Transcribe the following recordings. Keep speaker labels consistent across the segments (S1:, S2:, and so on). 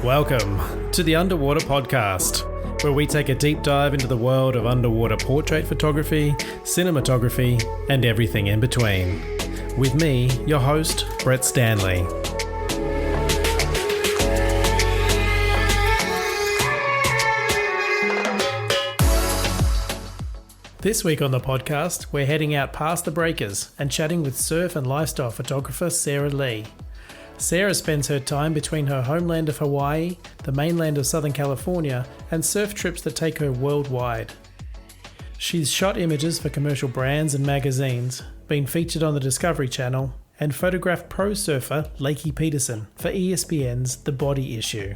S1: Welcome to the Underwater Podcast, where we take a deep dive into the world of underwater portrait photography, cinematography, and everything in between. With me, your host, Brett Stanley. This week on the podcast, we're heading out past the breakers and chatting with surf and lifestyle photographer Sarah Lee. Sarah spends her time between her homeland of Hawaii, the mainland of Southern California, and surf trips that take her worldwide. She's shot images for commercial brands and magazines, been featured on the Discovery Channel, and photographed pro surfer Lakey Peterson for ESPN's The Body Issue.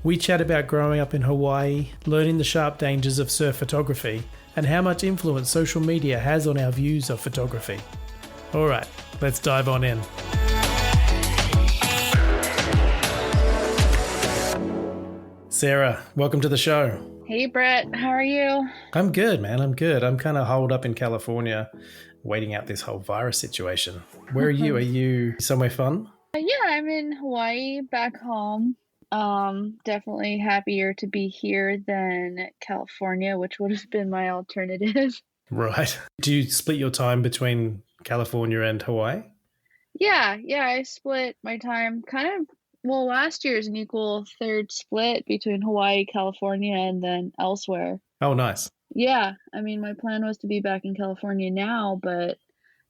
S1: We chat about growing up in Hawaii, learning the sharp dangers of surf photography, and how much influence social media has on our views of photography. Alright, let's dive on in. Sarah, welcome to the show.
S2: Hey Brett, how are you?
S1: I'm good, man. I'm good. I'm kind of holed up in California waiting out this whole virus situation. Where are you? Are you somewhere fun?
S2: Yeah, I'm in Hawaii, back home. Definitely happier to be here than California, which would have been my alternative.
S1: Right. Do you split your time between California and Hawaii?
S2: Yeah, I split my time last year is an equal third split between Hawaii, California, and then elsewhere.
S1: Oh, nice.
S2: Yeah, I mean, my plan was to be back in California now, but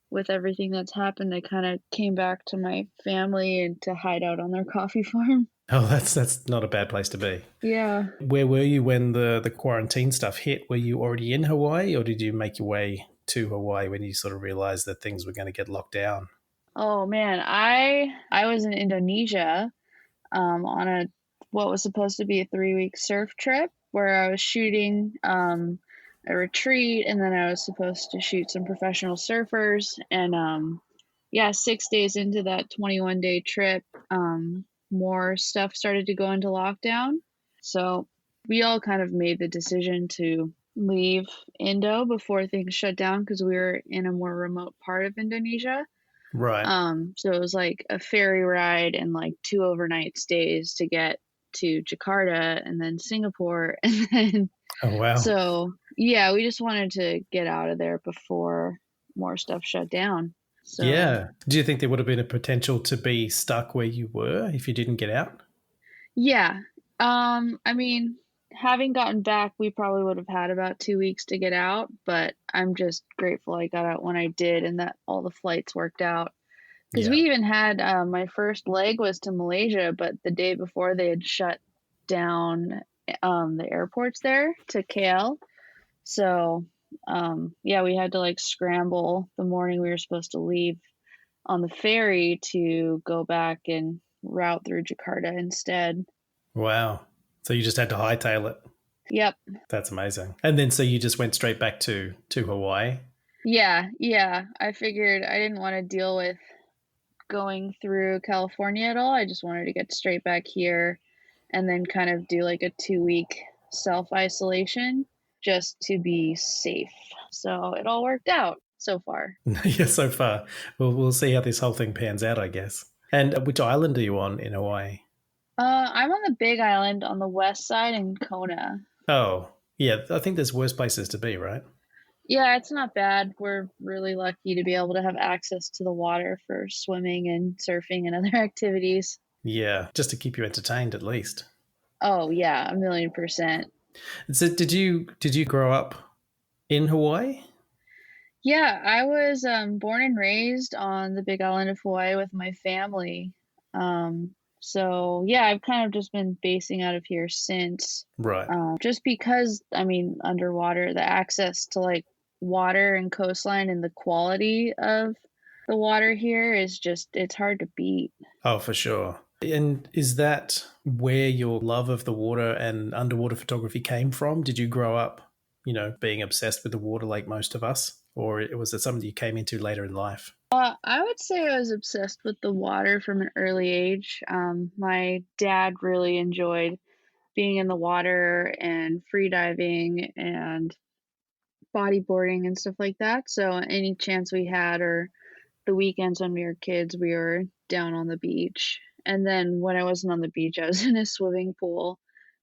S2: with everything that's happened, I kind of came back to my family and to hide out on their coffee farm.
S1: Oh, that's not a bad place to be.
S2: Yeah.
S1: Where were you when the quarantine stuff hit? Were you already in Hawaii, or did you make your way to Hawaii when you sort of realized that things were going to get locked down?
S2: Oh man, I was in Indonesia on what was supposed to be a 3-week surf trip where I was shooting a retreat, and then I was supposed to shoot some professional surfers. And 6 days into that 21-day trip, more stuff started to go into lockdown. So we all kind of made the decision to leave Indo before things shut down because we were in a more remote part of Indonesia.
S1: Right.
S2: So it was like a ferry ride and like 2 overnight stays to get to Jakarta and then Singapore. And then,
S1: oh, wow.
S2: So yeah, we just wanted to get out of there before more stuff shut down. So,
S1: yeah. Do you think there would have been a potential to be stuck where you were if you didn't get out?
S2: Yeah. I mean, having gotten back, we probably would have had about 2 weeks to get out, but I'm just grateful I got out when I did and that all the flights worked out. Because we even had, my first leg was to Malaysia, but the day before they had shut down the airports there to KL. So, we had to like scramble the morning we were supposed to leave on the ferry to go back and route through Jakarta instead.
S1: Wow. So you just had to hightail it.
S2: Yep.
S1: That's amazing. And then so you just went straight back to Hawaii?
S2: Yeah. I figured I didn't want to deal with going through California at all. I just wanted to get straight back here and then kind of do like a 2-week self-isolation just to be safe. So it all worked out so far.
S1: Yeah, so far. Well, we'll see how this whole thing pans out, I guess. And which island are you on in Hawaii?
S2: I'm on the Big Island on the west side in Kona.
S1: Oh, yeah. I think there's worse places to be, right?
S2: Yeah, it's not bad. We're really lucky to be able to have access to the water for swimming and surfing and other activities.
S1: Yeah, just to keep you entertained at least.
S2: Oh, yeah, 1,000,000%.
S1: So did you grow up in Hawaii?
S2: Yeah, I was born and raised on the Big Island of Hawaii with my family. So yeah, I've kind of just been basing out of here since.
S1: Right.
S2: Just because, I mean, underwater, the access to like water and coastline and the quality of the water here is just, it's hard to beat.
S1: Oh, for sure. And is that where your love of the water and underwater photography came from? Did you grow up, being obsessed with the water like most of us? Or was it something you came into later in life?
S2: I would say I was obsessed with the water from an early age. My dad really enjoyed being in the water and free diving and bodyboarding and stuff like that. So any chance we had, or the weekends when we were kids, we were down on the beach And then when I wasn't on the beach, I was in a swimming pool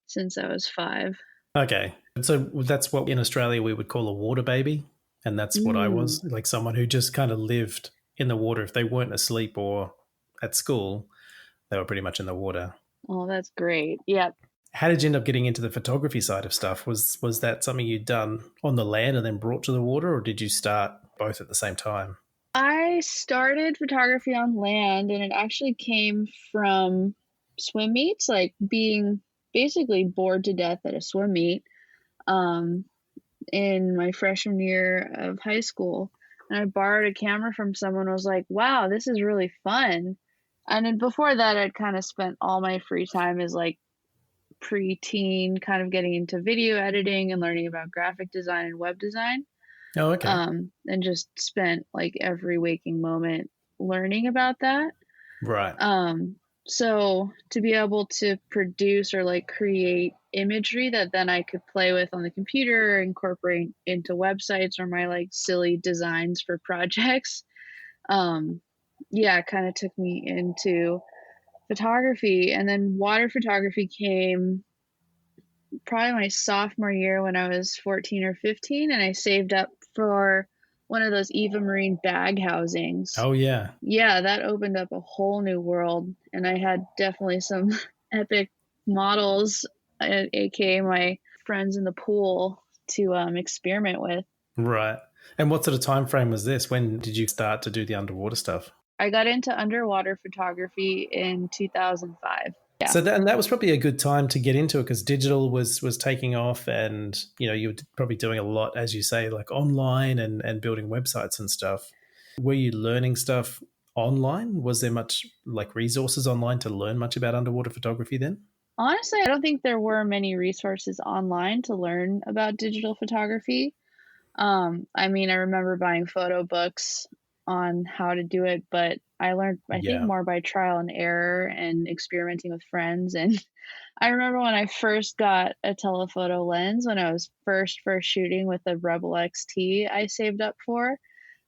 S2: since I was 5.
S1: Okay. So that's what in Australia we would call a water baby. And that's what I
S2: Mm.
S1: was, like someone who just kind of lived in the water. If they weren't asleep or at school, they were pretty much in the water.
S2: Oh, that's great. Yep.
S1: How did you end up getting into the photography side of stuff? Was that something you'd done on the land and then brought to the water, or did you start both at the same time?
S2: I started photography on land, and it actually came from swim meets, like being basically bored to death at a swim meet um, in my freshman year of high school. And I borrowed a camera from someone who was like, wow, this is really fun. And then before that, I'd kind of spent all my free time as like preteen, kind of getting into video editing and learning about graphic design and web design.
S1: Oh, okay.
S2: And just spent like every waking moment learning about that.
S1: Right.
S2: So to be able to produce or like create imagery that then I could play with on the computer, incorporate into websites or my like silly designs for projects, yeah, it kind of took me into photography. And then water photography came probably my sophomore year when I was 14 or 15, and I saved up for one of those Eva Marine bag housings.
S1: Oh, yeah.
S2: Yeah, that opened up a whole new world, and I had definitely some epic models, aka my friends in the pool, to experiment with.
S1: Right. And what sort of time frame was this? When did you start to do the underwater stuff?
S2: I got into underwater photography in 2005. Yeah.
S1: So that was probably a good time to get into it because digital was taking off, and you were probably doing a lot, as you say, like online and building websites and stuff. Were you learning stuff online? Was there much like resources online to learn much about underwater photography then?
S2: Honestly, I don't think there were many resources online to learn about digital photography. I mean, I remember buying photo books on how to do it, but I learned, I think,
S1: Yeah.
S2: more by trial and error and experimenting with friends. And I remember when I first got a telephoto lens, when I was first shooting with the Rebel XT I saved up for,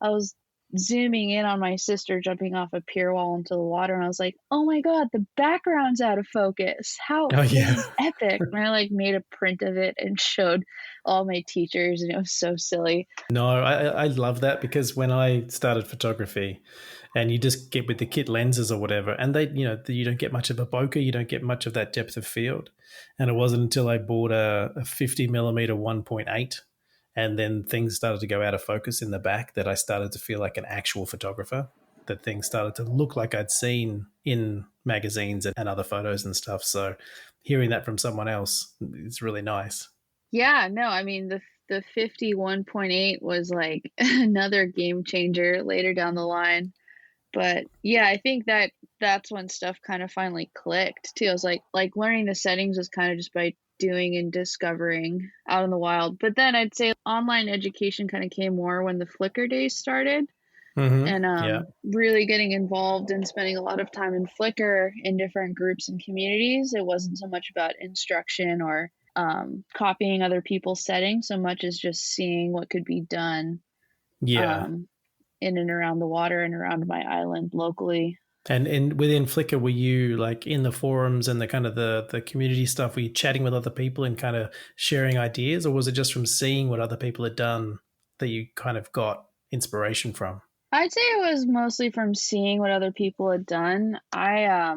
S2: I was zooming in on my sister jumping off a pier wall into the water, and I was like, oh my god, the background's out of focus, how
S1: Oh,
S2: this
S1: yeah.
S2: is epic. And I like made a print of it and showed all my teachers, and it was so silly.
S1: No, I love that because when I started photography, and you just get with the kit lenses or whatever, and you don't get much of a bokeh, you don't get much of that depth of field. And it wasn't until I bought a 50 millimeter 1.8, and then things started to go out of focus in the back, that I started to feel like an actual photographer. That things started to look like I'd seen in magazines and other photos and stuff. So hearing that from someone else is really nice.
S2: Yeah, no, I mean the 51.8 was like another game changer later down the line. But yeah, I think that's when stuff kind of finally clicked too. I was like learning the settings was kind of just by doing and discovering out in the wild. But then I'd say online education kind of came more when the Flickr days started. And
S1: Yeah.
S2: really getting involved and spending a lot of time in Flickr in different groups and communities. It wasn't so much about instruction or copying other people's settings so much as just seeing what could be done
S1: Yeah.
S2: in and around the water and around my island locally.
S1: And within Flickr, were you like in the forums and the kind of the community stuff? Were you chatting with other people and kind of sharing ideas, or was it just from seeing what other people had done that you kind of got inspiration from?
S2: I'd say it was mostly from seeing what other people had done. I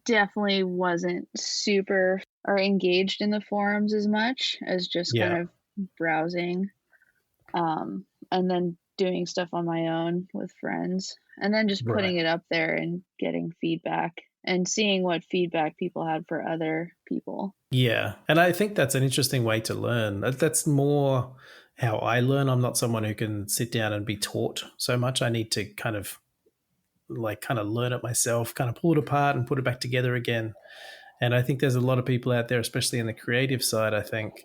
S2: definitely wasn't super or engaged in the forums as much as just
S1: Yeah.
S2: kind of browsing, and then doing stuff on my own with friends, and then just putting
S1: Right.
S2: it up there and getting feedback and seeing what feedback people had for other people.
S1: Yeah. And I think that's an interesting way to learn. That's more how I learn. I'm not someone who can sit down and be taught so much. I need to kind of learn it myself, kind of pull it apart and put it back together again. And I think there's a lot of people out there, especially in the creative side, I think,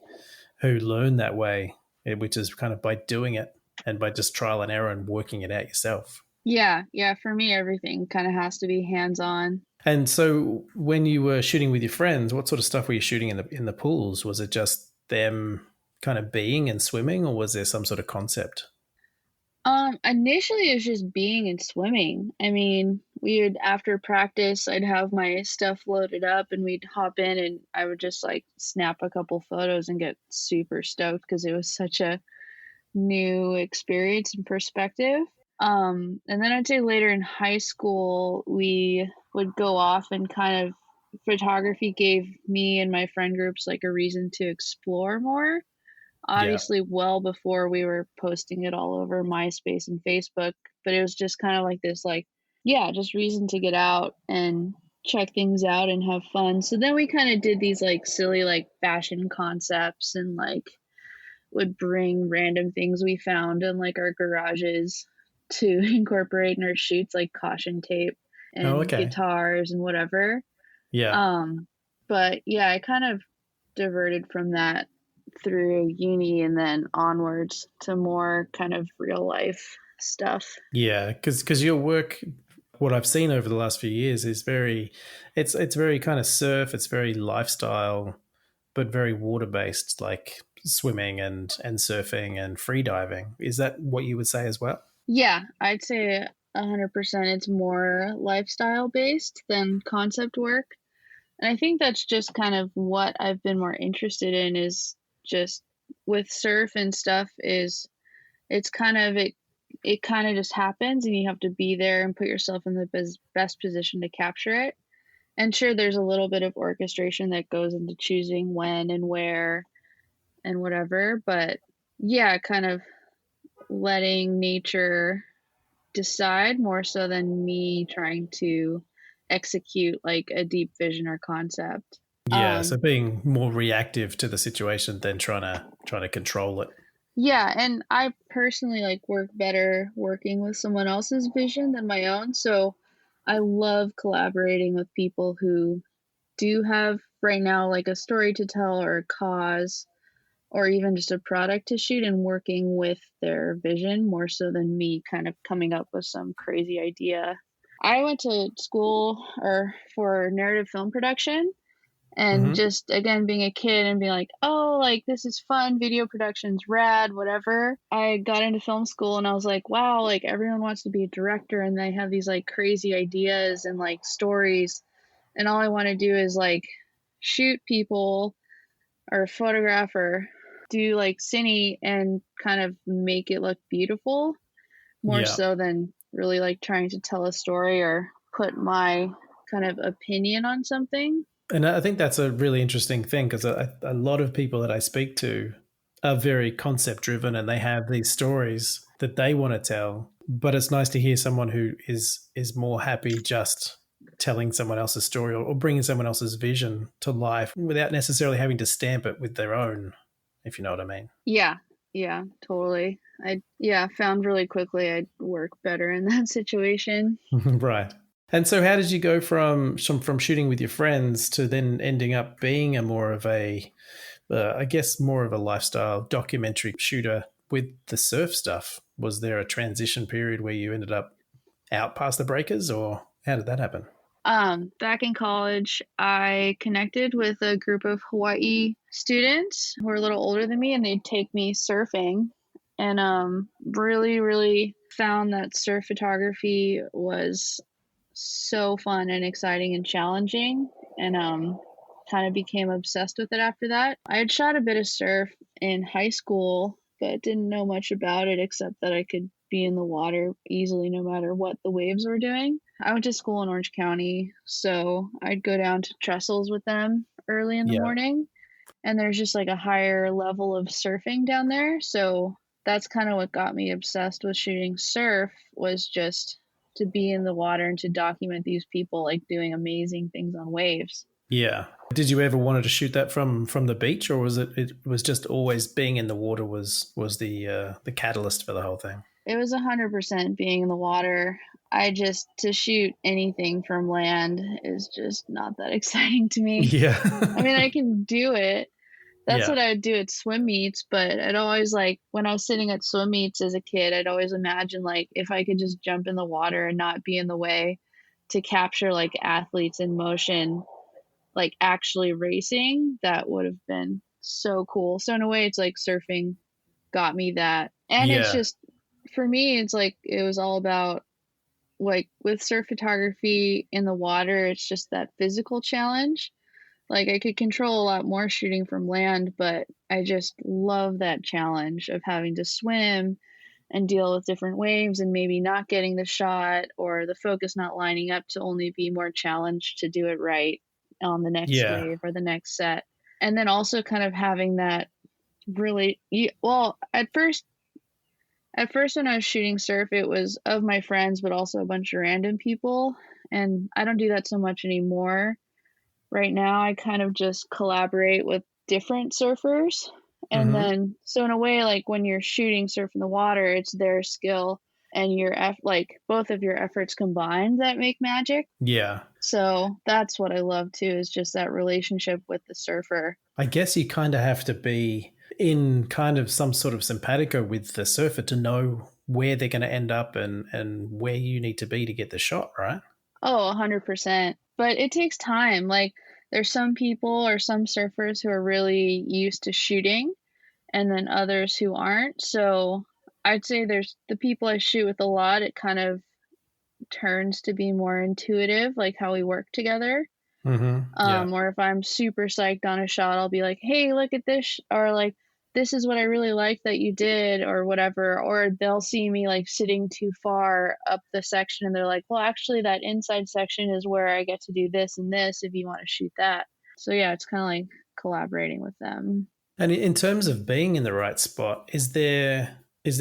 S1: who learn that way, which is kind of by doing it and by just trial and error and working it out yourself.
S2: Yeah, for me, everything kind of has to be hands-on.
S1: And so when you were shooting with your friends, what sort of stuff were you shooting in the pools? Was it just them kind of being and swimming, or was there some sort of concept?
S2: Initially it was just being and swimming. I mean, we would after practice, I'd have my stuff loaded up and we'd hop in and I would just like snap a couple photos and get super stoked because it was such a new experience and perspective. And then I'd say later in high school, we would go off and kind of photography gave me and my friend groups like a reason to explore more.
S1: Yeah.
S2: Obviously, well before we were posting it all over MySpace and Facebook, but it was just kind of like this, like, yeah, just reason to get out and check things out and have fun. So then we kind of did these like silly like fashion concepts and like would bring random things we found in like our garages to incorporate in our shoots, like caution tape
S1: Oh,
S2: and
S1: okay.
S2: guitars and whatever.
S1: Yeah.
S2: Um, but yeah, I kind of diverted from that through uni and then onwards to more kind of real life stuff.
S1: Yeah, because your work, what I've seen over the last few years is very, it's very kind of surf, it's very lifestyle, but very water based, like swimming and surfing and free diving. Is that what you would say as well?
S2: Yeah, I'd say 100% it's more lifestyle based than concept work. And I think that's just kind of what I've been more interested in is just with surf and stuff is it's kind of it kind of just happens and you have to be there and put yourself in the best position to capture it. And sure, there's a little bit of orchestration that goes into choosing when and where and whatever, but yeah, kind of letting nature decide more so than me trying to execute like a deep vision or concept.
S1: Yeah, so
S2: Um,
S1: being more reactive to the situation than trying to control it.
S2: yeah, and I personally like work better working with someone else's vision than my own. So I love collaborating with people who do have right now like a story to tell or a cause or even just a product to shoot and working with their vision more so than me kind of coming up with some crazy idea. I went to school or for narrative film production and
S1: Hmm.
S2: just again being a kid and being like, oh, like this is fun, video production's rad, whatever. I got into film school and I was like, wow, like everyone wants to be a director and they have these like crazy ideas and like stories and all I want to do is like shoot people or photograph or do like cine and kind of make it look beautiful more
S1: Yeah.
S2: so than really like trying to tell a story or put my kind of opinion on something.
S1: And I think that's a really interesting thing because a lot of people that I speak to are very concept driven and they have these stories that they want to tell. But it's nice to hear someone who is more happy just telling someone else's story or bringing someone else's vision to life without necessarily having to stamp it with their own, if you know what I mean.
S2: Yeah, yeah, totally. I yeah, found really quickly I'd work better in that situation.
S1: Right. And so, how did you go from shooting with your friends to then ending up being a more of a, I guess, more of a lifestyle documentary shooter with the surf stuff? Was there a transition period where you ended up out past the breakers, or how did that happen?
S2: Back in college, I connected with a group of Hawaii students who were a little older than me, and they'd take me surfing. And really, really found that surf photography was so fun and exciting and challenging. And kind of became obsessed with it after that. I had shot a bit of surf in high school, but didn't know much about it except that I could be in the water easily no matter what the waves were doing. I went to school in Orange County, so I'd go down to Trestles with them early in the
S1: Yeah.
S2: morning, and there's just like a higher level of surfing down there. So that's kind of what got me obsessed with shooting surf was just to be in the water and to document these people like doing amazing things on waves.
S1: Yeah. Did you ever wanted to shoot that from the beach, or was it was just always being in the water was the catalyst for the whole thing?
S2: It was 100% being in the water. I just to shoot anything from land is just not that exciting to me.
S1: Yeah.
S2: I mean, I can do it. That's
S1: Yeah.
S2: what I would do at swim meets, but I'd always like when I was sitting at swim meets as a kid, I'd always imagine like if I could just jump in the water and not be in the way to capture like athletes in motion, like actually racing, that would have been so cool. So in a way, it's like surfing got me that. And it's
S1: Yeah.
S2: just for me, it's like it was all about like with surf photography in the water, it's just that physical challenge. Like I could control a lot more shooting from land, but I just love that challenge of having to swim and deal with different waves and maybe not getting the shot or the focus not lining up to only be more challenged to do it right on the next
S1: Yeah.
S2: wave or the next set. And then also kind of having that really, well, at first when I was shooting surf, it was of my friends, but also a bunch of random people. And I don't do that so much anymore. Right now, I kind of just collaborate with different surfers. And
S1: Mm-hmm.
S2: then, so in a way, like when you're shooting surf in the water, it's their skill and like both of your efforts combined that make magic.
S1: Yeah.
S2: So that's what I love too, is just that relationship with the surfer.
S1: I guess you kind of have to be in kind of some sort of simpatico with the surfer to know where they're going to end up and where you need to be to get the shot, right?
S2: Oh, 100%. But it takes time. Like there's some people or some surfers who are really used to shooting and then others who aren't. So I'd say there's the people I shoot with a lot, it kind of turns to be more intuitive, like how we work together.
S1: Mm-hmm. Yeah.
S2: Or if I'm super psyched on a shot, I'll be like, hey, look at this, or like, this is what I really like that you did, or whatever. Or they'll see me like sitting too far up the section and they're like, well, actually, that inside section is where I get to do this and this if you want to shoot that. So yeah, it's kind of like collaborating with them.
S1: And in terms of being in the right spot, is there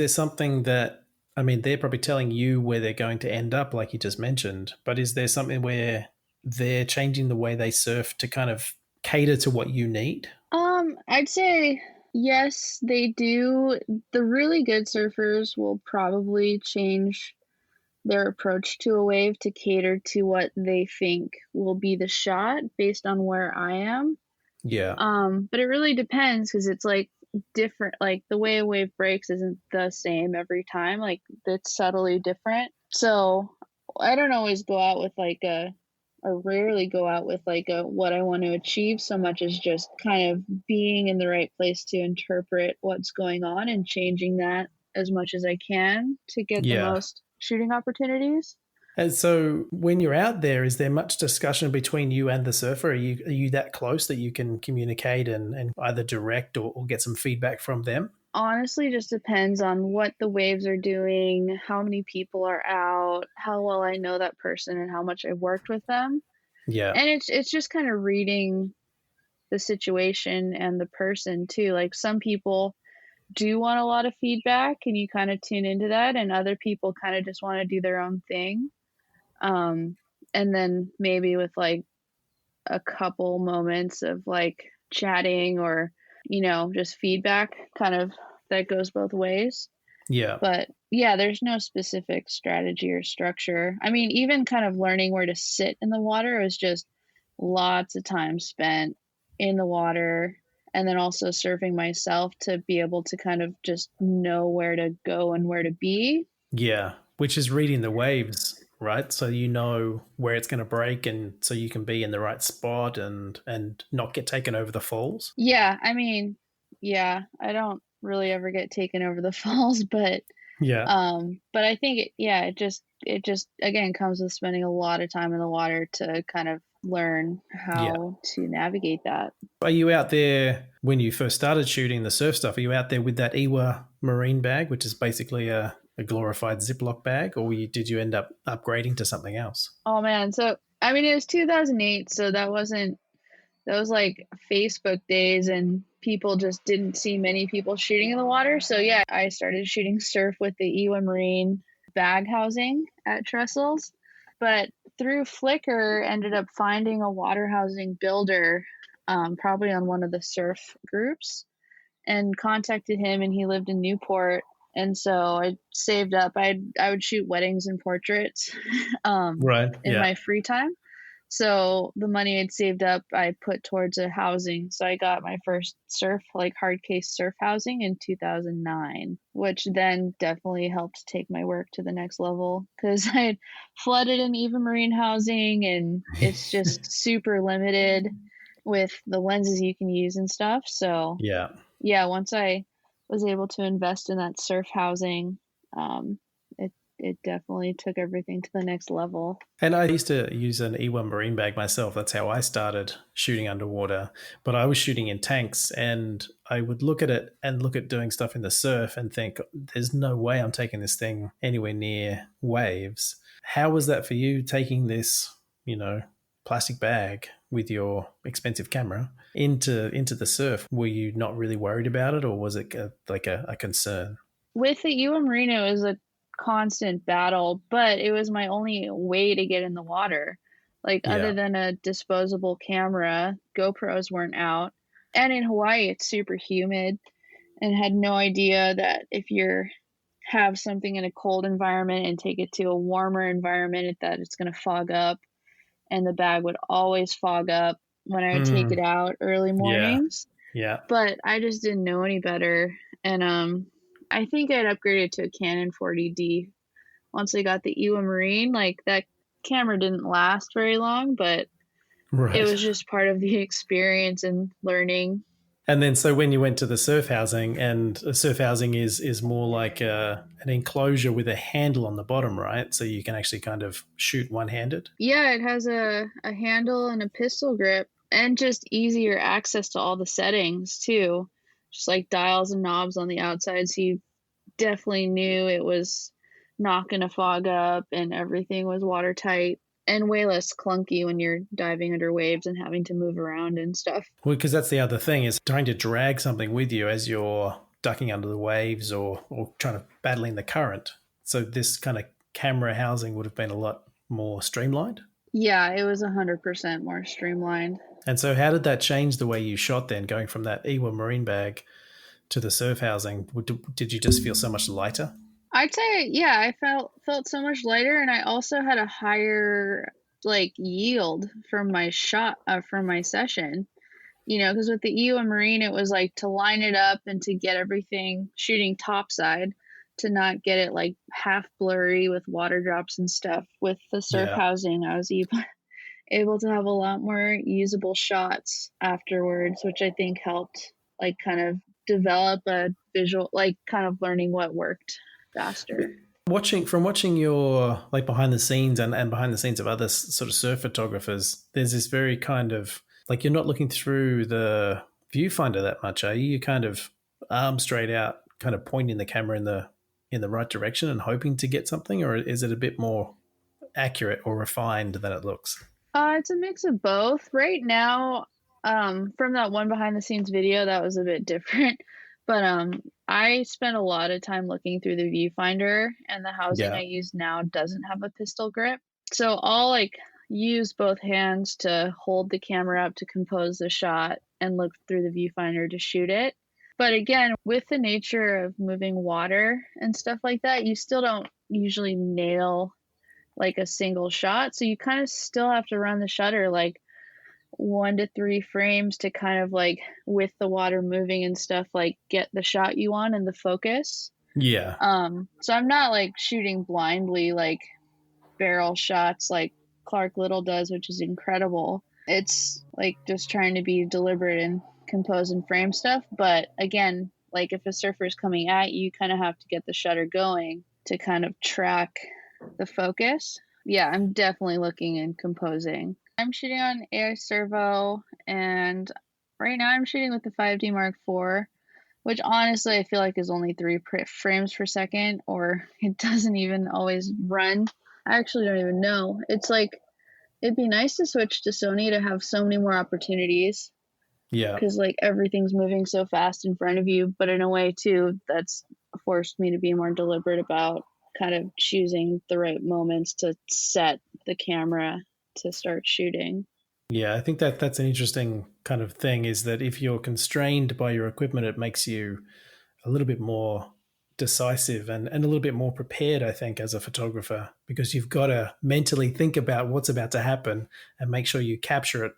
S1: something that, I mean, they're probably telling you where they're going to end up, like you just mentioned, but is there something where they're changing the way they surf to kind of cater to what you need?
S2: I'd say yes, they do. The really good surfers will probably change their approach to a wave to cater to what they think will be the shot based on where I am.
S1: Yeah.
S2: But it really depends because it's like different. Like the way a wave breaks isn't the same every time. Like it's subtly different. So I don't always go out with like or rarely go out with like a what I want to achieve so much as just kind of being in the right place to interpret what's going on and changing that as much as I can to get the
S1: Yeah.
S2: most shooting opportunities.
S1: And so when you're out there, is there much discussion between you and the surfer? Are you that close that you can communicate and either direct or get some feedback from them?
S2: Honestly, just depends on what the waves are doing, how many people are out, how well I know that person and how much I've worked with them.
S1: Yeah.
S2: And it's just kind of reading the situation and the person too. Like some people do want a lot of feedback and you kind of tune into that, and other people kind of just want to do their own thing. Um, and then maybe with like a couple moments of like chatting or, just feedback kind of that goes both ways.
S1: Yeah.
S2: But yeah, there's no specific strategy or structure. I mean, even kind of learning where to sit in the water is just lots of time spent in the water and then also surfing myself to be able to kind of just know where to go and where to be.
S1: Yeah. Which is reading the waves, right? So you know where it's going to break and so you can be in the right spot and not get taken over the falls.
S2: Yeah, I mean, yeah, I don't really ever get taken over the falls,
S1: Yeah.
S2: but I think it just again comes with spending a lot of time in the water to kind of learn
S1: Yeah.
S2: how to navigate that.
S1: Are you out there when you first started shooting the surf stuff? Are you out there with that Ewa marine bag, which is basically a glorified Ziploc bag, or did you end up upgrading to something else?
S2: Oh man, so I mean it was 2008, so that was like Facebook days and people just didn't see many people shooting in the water. So yeah, I started shooting surf with the Ewa Marine bag housing at Trestles. But through Flickr, ended up finding a water housing builder, probably on one of the surf groups, and contacted him. And he lived in Newport, and so I saved up. I would shoot weddings and portraits,
S1: Right.
S2: in
S1: Yeah.
S2: my free time. So the money I'd saved up, I put towards a housing. So I got my first like hard case surf housing in 2009, which then definitely helped take my work to the next level because I had flooded an Eva Marine housing and it's just super limited with the lenses you can use and stuff. So
S1: Yeah.
S2: yeah, once I was able to invest in that surf housing, it definitely took everything to the next level.
S1: And I used to use an E1 marine bag myself. That's how I started shooting underwater. But I was shooting in tanks, and I would look at it and look at doing stuff in the surf and think, there's no way I'm taking this thing anywhere near waves. How was that for you, taking this, plastic bag with your expensive camera into the surf? Were you not really worried about it, or was it a concern?
S2: With the Ewa Marina, it was a constant battle, but it was my only way to get in the water. Like, other
S1: Yeah.
S2: than a disposable camera, GoPros weren't out. And in Hawaii, it's super humid, and had no idea that if you're have something in a cold environment and take it to a warmer environment, that it's going to fog up, and the bag would always fog up when I would take it
S1: Mm,
S2: out early
S1: yeah.
S2: mornings.
S1: Yeah.
S2: But I just didn't know any better. And I think I'd upgraded to a Canon 40D once I got the Ewa Marine. Like, that camera didn't last very long, but it
S1: Right.
S2: was just part of the experience and learning.
S1: And then, so when you went to the surf housing, and a surf housing is more like an enclosure with a handle on the bottom, right? So you can actually kind of shoot one handed.
S2: Yeah, it has a handle and a pistol grip, and just easier access to all the settings too. Just like dials and knobs on the outside, so you definitely knew it was not going to fog up, and everything was watertight and way less clunky when you're diving under waves and having to move around and stuff.
S1: Well, because that's the other thing, is trying to drag something with you as you're ducking under the waves, or trying to battling the current. So this kind of camera housing would have been a lot more streamlined.
S2: Yeah, it was 100% more streamlined.
S1: And so how did that change the way you shot then, going from that Ewa marine bag to the surf housing? Did you just feel so much lighter?
S2: I'd say, yeah, I felt so much lighter, and I also had a higher like yield from my shot from my session. Because with the Ewa Marine, it was like to line it up and to get everything shooting topside, to not get it like half blurry with water drops and stuff. With the surf
S1: Yeah.
S2: housing, I was able to have a lot more usable shots afterwards, which I think helped like kind of develop a visual, like kind of learning what worked faster.
S1: Watching your like behind the scenes, and behind the scenes of other sort of surf photographers, there's this very kind of like, you're not looking through the viewfinder that much, are you? You kind of arm straight out, kind of pointing the camera in the right direction and hoping to get something, or is it a bit more accurate or refined than it looks?
S2: It's a mix of both. Right now, from that one behind the scenes video, that was a bit different. But I spent a lot of time looking through the viewfinder, and the housing
S1: Yeah.
S2: I use now doesn't have a pistol grip. So I'll like use both hands to hold the camera up to compose the shot and look through the viewfinder to shoot it. But again, with the nature of moving water and stuff like that, you still don't usually nail like a single shot. So you kind of still have to run the shutter like 1 to 3 frames to kind of like, with the water moving and stuff, like get the shot you want and the focus.
S1: Yeah.
S2: So I'm not like shooting blindly like barrel shots like Clark Little does, which is incredible. It's like just trying to be deliberate and compose and frame stuff. But again, like if a surfer is coming at you, you kind of have to get the shutter going to kind of track the focus. Yeah, I'm definitely looking and composing. I'm shooting on AI Servo, and right now I'm shooting with the 5D Mark IV, which honestly I feel like is only 3 frames per second, or it doesn't even always run. I actually don't even know. It's like, it'd be nice to switch to Sony to have so many more opportunities,
S1: Yeah.
S2: because like everything's moving so fast in front of you. But in a way too, that's forced me to be more deliberate about kind of choosing the right moments to set the camera to start shooting.
S1: Yeah, I think that's an interesting kind of thing, is that if you're constrained by your equipment, it makes you a little bit more decisive, and a little bit more prepared, I think, as a photographer, because you've got to mentally think about what's about to happen and make sure you capture it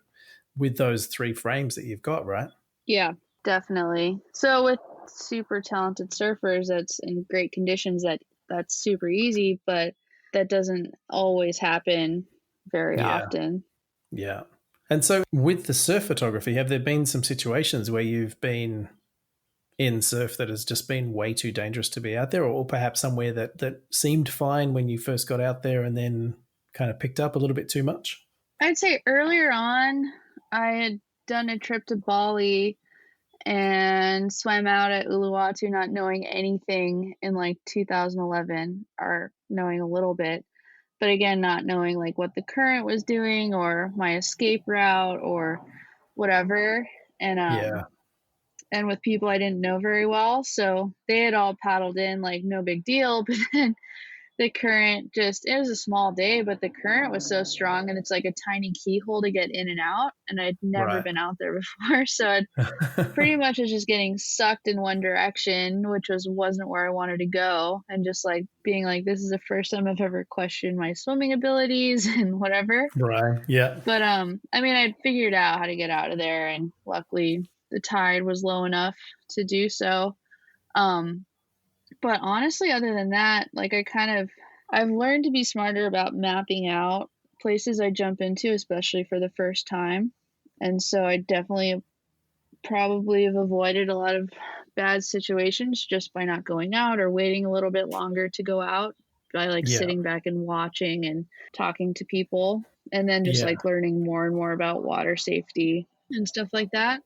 S1: with those 3 frames that you've got, right?
S2: Yeah, definitely. So with super talented surfers that's in great conditions, that's super easy, but that doesn't always happen very
S1: Yeah.
S2: often.
S1: Yeah. And so with the surf photography, have there been some situations where you've been in surf that has just been way too dangerous to be out there, or perhaps somewhere that seemed fine when you first got out there and then kind of picked up a little bit too much?
S2: I'd say earlier on, I had done a trip to Bali and swam out at Uluwatu not knowing anything in like 2011, or knowing a little bit, but again, not knowing like what the current was doing or my escape route or whatever. And
S1: Yeah,
S2: and with people I didn't know very well, so they had all paddled in like no big deal. But then the current just, it was a small day, but the current was so strong, and it's like a tiny keyhole to get in and out, and I'd never
S1: right.
S2: been out there before. So I'd pretty much was just getting sucked in one direction, which wasn't where I wanted to go, and just like being like, this is the first time I've ever questioned my swimming abilities and whatever.
S1: Right. Yeah.
S2: But I mean, I'd figured out how to get out of there, and luckily the tide was low enough to do so. um but honestly, other than that, like I've learned to be smarter about mapping out places I jump into, especially for the first time. And so I definitely probably have avoided a lot of bad situations just by not going out or waiting a little bit longer to go out, by like
S1: Yeah.
S2: sitting back and watching and talking to people, and then just
S1: Yeah.
S2: like learning more and more about water safety and stuff like that.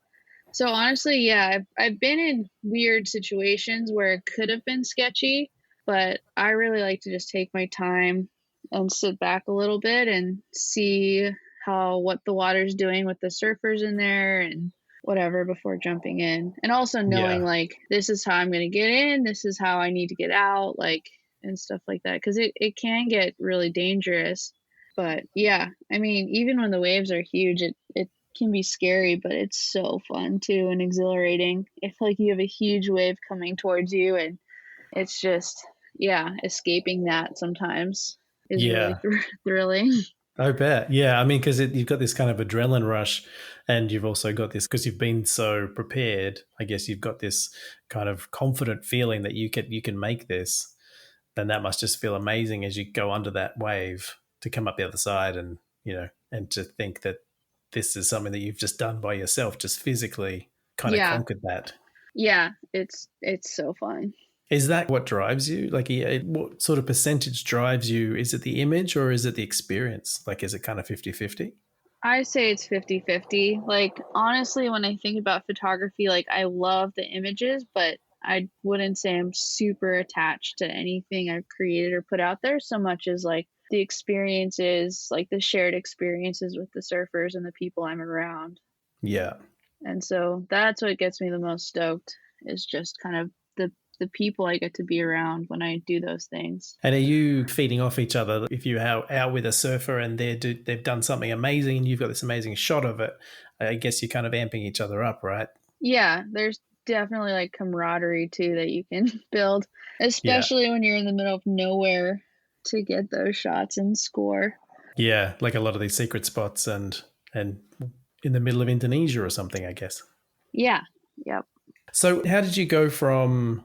S2: So honestly, yeah, I've been in weird situations where it could have been sketchy, but I really like to just take my time and sit back a little bit and see what the water's doing with the surfers in there and whatever before jumping in. And also knowing
S1: Yeah.
S2: like, this is how I'm going to get in, this is how I need to get out, like, and stuff like that, because it can get really dangerous. But yeah, I mean, even when the waves are huge, it can be scary, but it's so fun too and exhilarating. If like you have a huge wave coming towards you, and it's just, yeah, escaping that sometimes is really
S1: Yeah.
S2: thrilling.
S1: I bet. Yeah. I mean, because you've got this kind of adrenaline rush, and you've also got this, because you've been so prepared. I guess you've got this kind of confident feeling that you can make this. Then that must just feel amazing as you go under that wave to come up the other side, and and to think that this is something that you've just done by yourself, just physically kind of
S2: Yeah,
S1: conquered that.
S2: yeah, it's so fun.
S1: Is that what drives you? Like, what sort of percentage drives you? Is it the image, or is it the experience? Like, is it kind of 50-50?
S2: I say it's 50-50. Like, honestly, when I think about photography, like, I love the images, but I wouldn't say I'm super attached to anything I've created or put out there so much as like the experiences, like the shared experiences with the surfers and the people I'm around.
S1: Yeah.
S2: And so that's what gets me the most stoked, is just kind of the people I get to be around when I do those things.
S1: And are you feeding off each other? If you're out with a surfer and they've done something amazing and you've got this amazing shot of it, I guess you're kind of amping each other up, right?
S2: Yeah, there's definitely like camaraderie too that you can build,
S1: Yeah.
S2: especially when you're in the middle of nowhere, to get those shots and score.
S1: Yeah, like a lot of these secret spots, and in the middle of Indonesia or something, I guess.
S2: Yeah. Yep.
S1: So how did you go from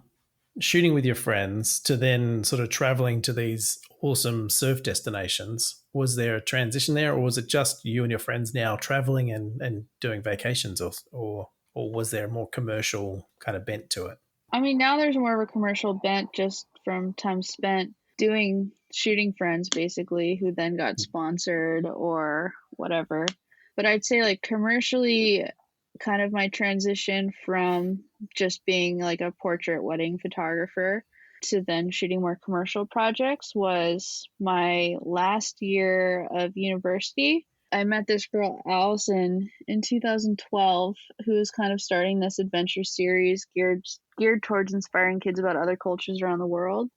S1: shooting with your friends to then sort of traveling to these awesome surf destinations? Was there a transition there, or was it just you and your friends now traveling and doing vacations, or was there a more commercial kind of bent to it?
S2: I mean, now there's more of a commercial bent just from time spent doing shooting friends basically, who then got sponsored or whatever. But I'd say like commercially, kind of my transition from just being like a portrait wedding photographer to then shooting more commercial projects was my last year of university. I met this girl, Allison, in 2012, who was kind of starting this adventure series geared towards inspiring kids about other cultures around the world.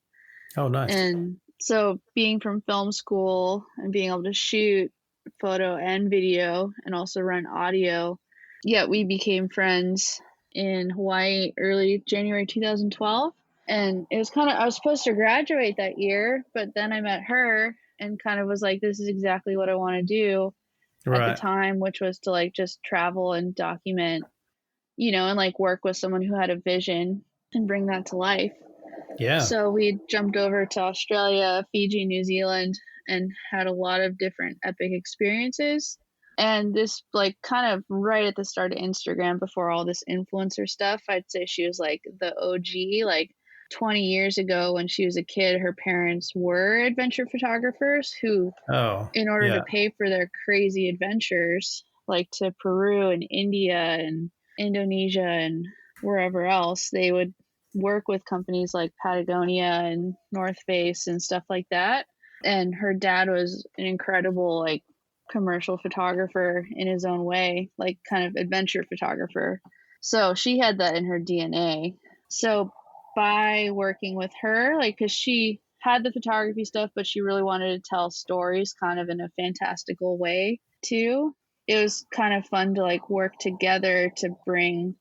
S1: Oh, nice.
S2: And so being from film school and being able to shoot photo and video and also run audio, yeah, we became friends in Hawaii early January 2012. And it was kind of, I was supposed to graduate that year, but then I met her and kind of was like, this is exactly what I want to do at the
S1: Right.
S2: time, which was to like just travel and document, and like work with someone who had a vision and bring that to life.
S1: Yeah.
S2: So we jumped over to Australia, Fiji, New Zealand, and had a lot of different epic experiences. And this, like, kind of right at the start of Instagram, before all this influencer stuff, I'd say she was like the OG. Like 20 years ago when she was a kid, her parents were adventure photographers who,
S1: Oh,
S2: in order to
S1: yeah.
S2: pay for their crazy adventures, like to Peru and India and Indonesia and wherever else, they would work with companies like Patagonia and North Face and stuff like that. And her dad was an incredible, like, commercial photographer in his own way, like kind of adventure photographer. So she had that in her DNA. So by working with her, like, because she had the photography stuff, but she really wanted to tell stories kind of in a fantastical way too. It was kind of fun to like work together to bring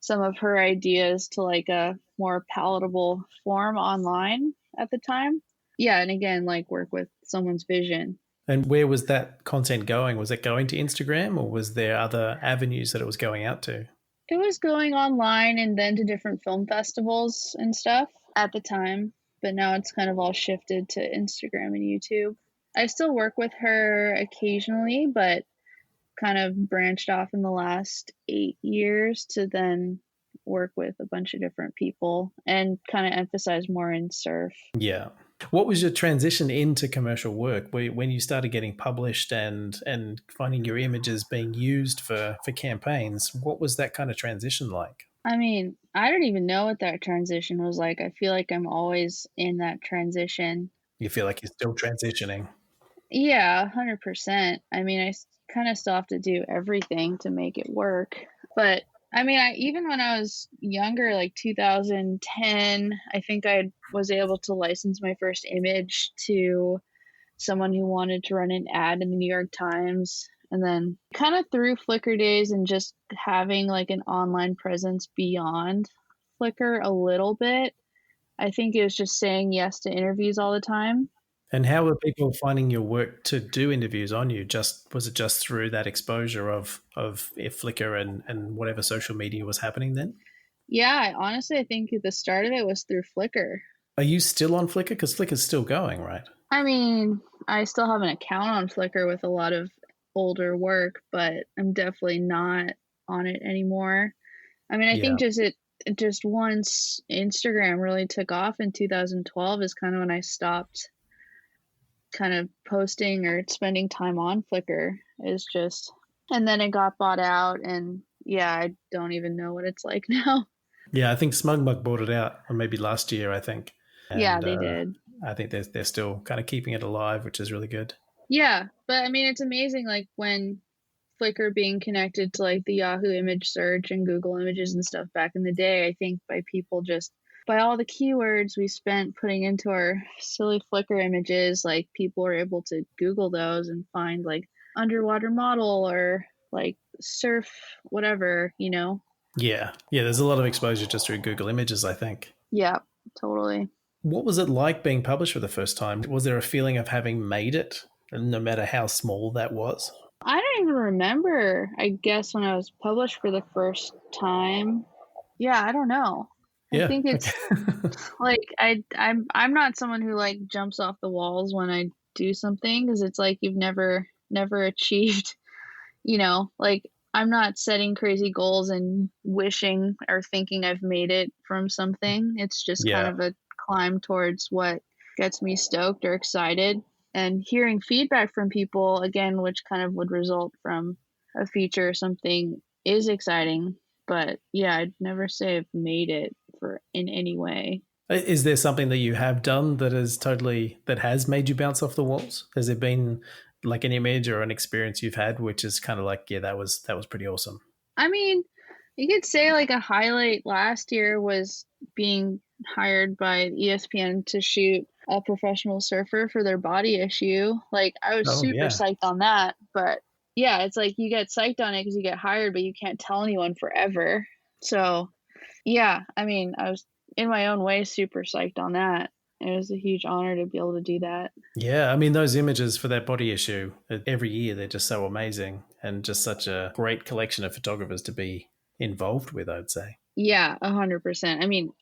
S2: some of her ideas to like a more palatable form online at the time. Yeah, and again, like work with someone's vision.
S1: And where was that content going? Was it going to Instagram, or was there other avenues that it was going out to?
S2: It was going online and then to different film festivals and stuff at the time, but now it's kind of all shifted to Instagram and YouTube. I still work with her occasionally, but kind of branched off in the last 8 years to then work with a bunch of different people and kind of emphasize more in surf.
S1: Yeah. What was your transition into commercial work when you started getting published and finding your images being used for campaigns? What was that kind of transition like?
S2: I mean, I don't even know what that transition was like. I feel like I'm always in that transition.
S1: You feel like you're still transitioning?
S2: Yeah, 100%. I mean, I kind of still have to do everything to make it work. But I mean, even when I was younger, like 2010, I think I was able to license my first image to someone who wanted to run an ad in the New York Times. And then kind of through Flickr days and just having like an online presence beyond Flickr a little bit, I think it was just saying yes to interviews all the time.
S1: And how were people finding your work to do interviews on you? Was it just through that exposure of Flickr and whatever social media was happening then?
S2: Yeah, honestly, I think the start of it was through Flickr.
S1: Are you still on Flickr? Because Flickr's still going, right?
S2: I mean, I still have an account on Flickr with a lot of older work, but I'm definitely not on it anymore. I mean, I
S1: Yeah.
S2: think just once Instagram really took off in 2012 is kind of when I stopped kind of posting or spending time on Flickr. Is just, and then it got bought out, and yeah, I don't even know what it's like now.
S1: Yeah, I think SmugMug bought it out, or maybe last year, I think.
S2: Yeah,
S1: And
S2: they did.
S1: I think they're still kind of keeping it alive, which is really good.
S2: Yeah, but I mean, it's amazing, like when Flickr being connected to like the Yahoo image search and Google Images and stuff back in the day, I think by people just by all the keywords we spent putting into our silly Flickr images, like people were able to Google those and find like underwater model or like surf, whatever, you know?
S1: Yeah. Yeah, there's a lot of exposure just through Google Images, I think.
S2: Yeah, totally.
S1: What was it like being published for the first time? Was there a feeling of having made it, no matter how small that was?
S2: I don't even remember, I guess, when I was published for the first time. Yeah, I don't know. I
S1: Yeah.
S2: think it's like I'm not someone who like jumps off the walls when I do something because it's like you've never achieved, like I'm not setting crazy goals and wishing or thinking I've made it from something. It's just kind
S1: Yeah.
S2: of a climb towards what gets me stoked or excited, and hearing feedback from people again, which kind of would result from a feature or something, is exciting. But yeah, I'd never say I've made it for in any way.
S1: Is there something that you have done that has made you bounce off the walls? Has there been like an image or an experience you've had which is kind of like, yeah, that was pretty awesome?
S2: I mean, you could say like a highlight last year was being hired by ESPN to shoot a professional surfer for their body issue. Like I was
S1: Oh
S2: super
S1: yeah.
S2: psyched on that, but yeah, it's like you get psyched on it because you get hired, but you can't tell anyone forever. So yeah, I mean, I was in my own way super psyched on that. It was a huge honor to be able to do that.
S1: Yeah, I mean those images for that body issue every year they're just so amazing and just such a great collection of photographers to be involved with, I'd say.
S2: Yeah, 100%. I mean,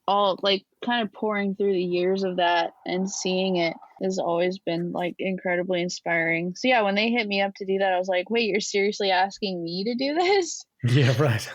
S2: all like kind of pouring through the years of that and seeing it has always been like incredibly inspiring. So yeah, when they hit me up to do that, I was like, wait, you're seriously asking me to do this?
S1: Yeah, right.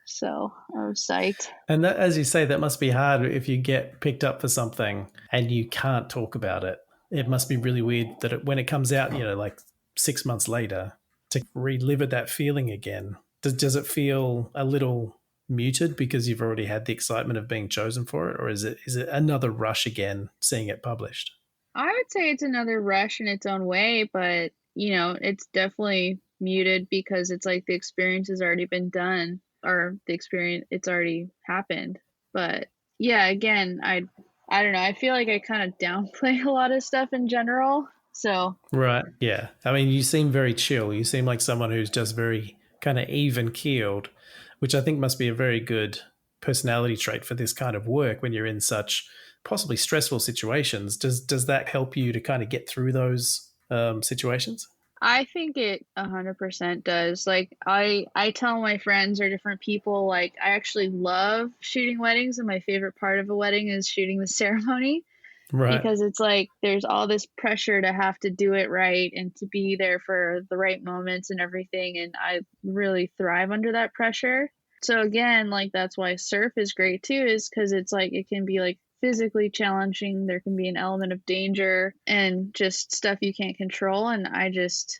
S2: So I was psyched.
S1: And that, as you say, that must be hard if you get picked up for something and you can't talk about it. It must be really weird that when it comes out, like 6 months later, to relive that feeling again. Does it feel a little muted because you've already had the excitement of being chosen for it, or is it another rush again seeing it published?
S2: I would say it's another rush in its own way, but it's definitely muted because it's like the experience has already been done, or the experience, it's already happened. But yeah, again, I don't know. I feel like I kind of downplay a lot of stuff in general. So
S1: Right. Yeah. I mean, you seem very chill. You seem like someone who's just very kind of even keeled, which I think must be a very good personality trait for this kind of work when you're in such possibly stressful situations. Does that help you to kind of get through those situations?
S2: I think it 100% does. Like I tell my friends or different people, like I actually love shooting weddings, and my favorite part of a wedding is shooting the ceremony,
S1: Right.
S2: because it's like there's all this pressure to have to do it right and to be there for the right moments and everything, and I really thrive under that pressure. So again, like that's why surf is great too, is because it's like it can be like physically challenging, there can be an element of danger and just stuff you can't control, and I just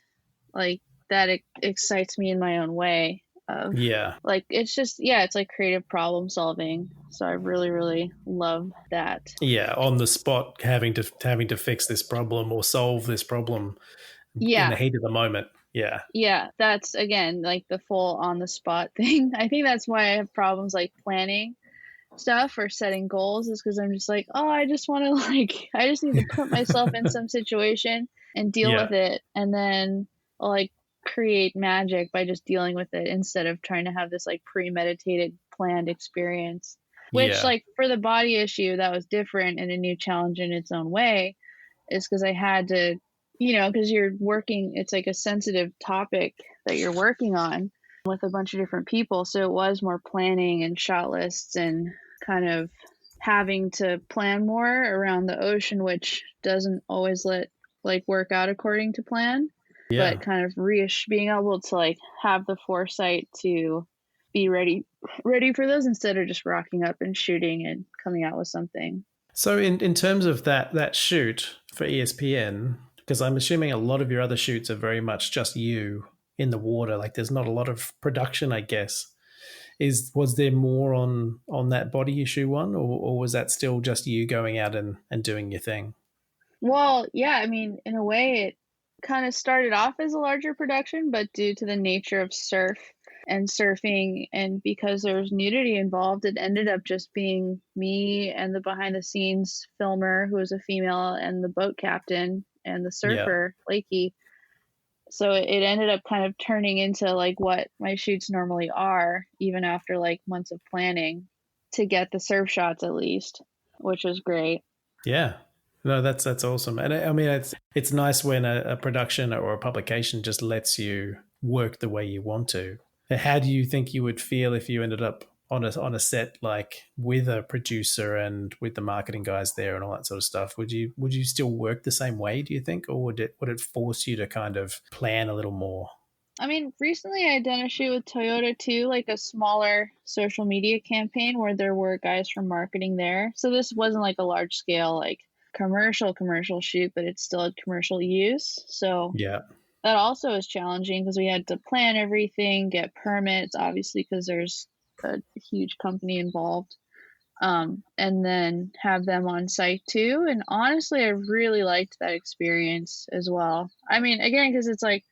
S2: like that excites me in my own way of
S1: Yeah.
S2: like it's just, yeah, it's like creative problem solving. So I really really love that.
S1: Yeah. On the spot, having to fix this problem or solve this problem in the
S2: Yeah,
S1: heat of the moment. Yeah.
S2: yeah, that's again like the full on the spot thing. I think that's why I have problems like planning stuff or setting goals, is because I'm just like, oh, I just want to like I just need to put myself in some situation and deal
S1: Yeah.
S2: with it, and then I'll like create magic by just dealing with it instead of trying to have this like premeditated planned experience. Which
S1: Yeah.
S2: like for the body issue, that was different and a new challenge in its own way, is because I had to, because you're working, it's like a sensitive topic that you're working on with a bunch of different people. So it was more planning and shot lists and kind of having to plan more around the ocean, which doesn't always let like work out according to plan,
S1: Yeah.
S2: but kind of being able to like have the foresight to be ready for those instead of just rocking up and shooting and coming out with something.
S1: So in terms of that shoot for ESPN, because I'm assuming a lot of your other shoots are very much just you in the water, like there's not a lot of production, I guess. Was there more on that body issue one, or was that still just you going out and doing your thing?
S2: Well, yeah, I mean, in a way, it kind of started off as a larger production, but due to the nature of surf and surfing, and because there was nudity involved, it ended up just being me and the behind the scenes filmer, who was a female, and the boat captain and the
S1: Yeah.
S2: surfer, Lakey. So it ended up kind of turning into like what my shoots normally are, even after like months of planning to get the surf shots at least, which was great.
S1: Yeah. No, that's awesome. And I mean, it's nice when a production or a publication just lets you work the way you want to. How do you think you would feel if you ended up on a set like with a producer and with the marketing guys there and all that sort of stuff? Would you still work the same way, do you think, or would it force you to kind of plan a little more?
S2: I mean, recently I done a shoot with Toyota too, like a smaller social media campaign where there were guys from marketing there. So this wasn't like a large scale, like commercial shoot, but it's still a commercial use. So
S1: Yeah.
S2: that also is challenging because we had to plan everything, get permits, obviously, because there's a huge company involved, and then have them on site too. And honestly, I really liked that experience as well. I mean, again, because it's like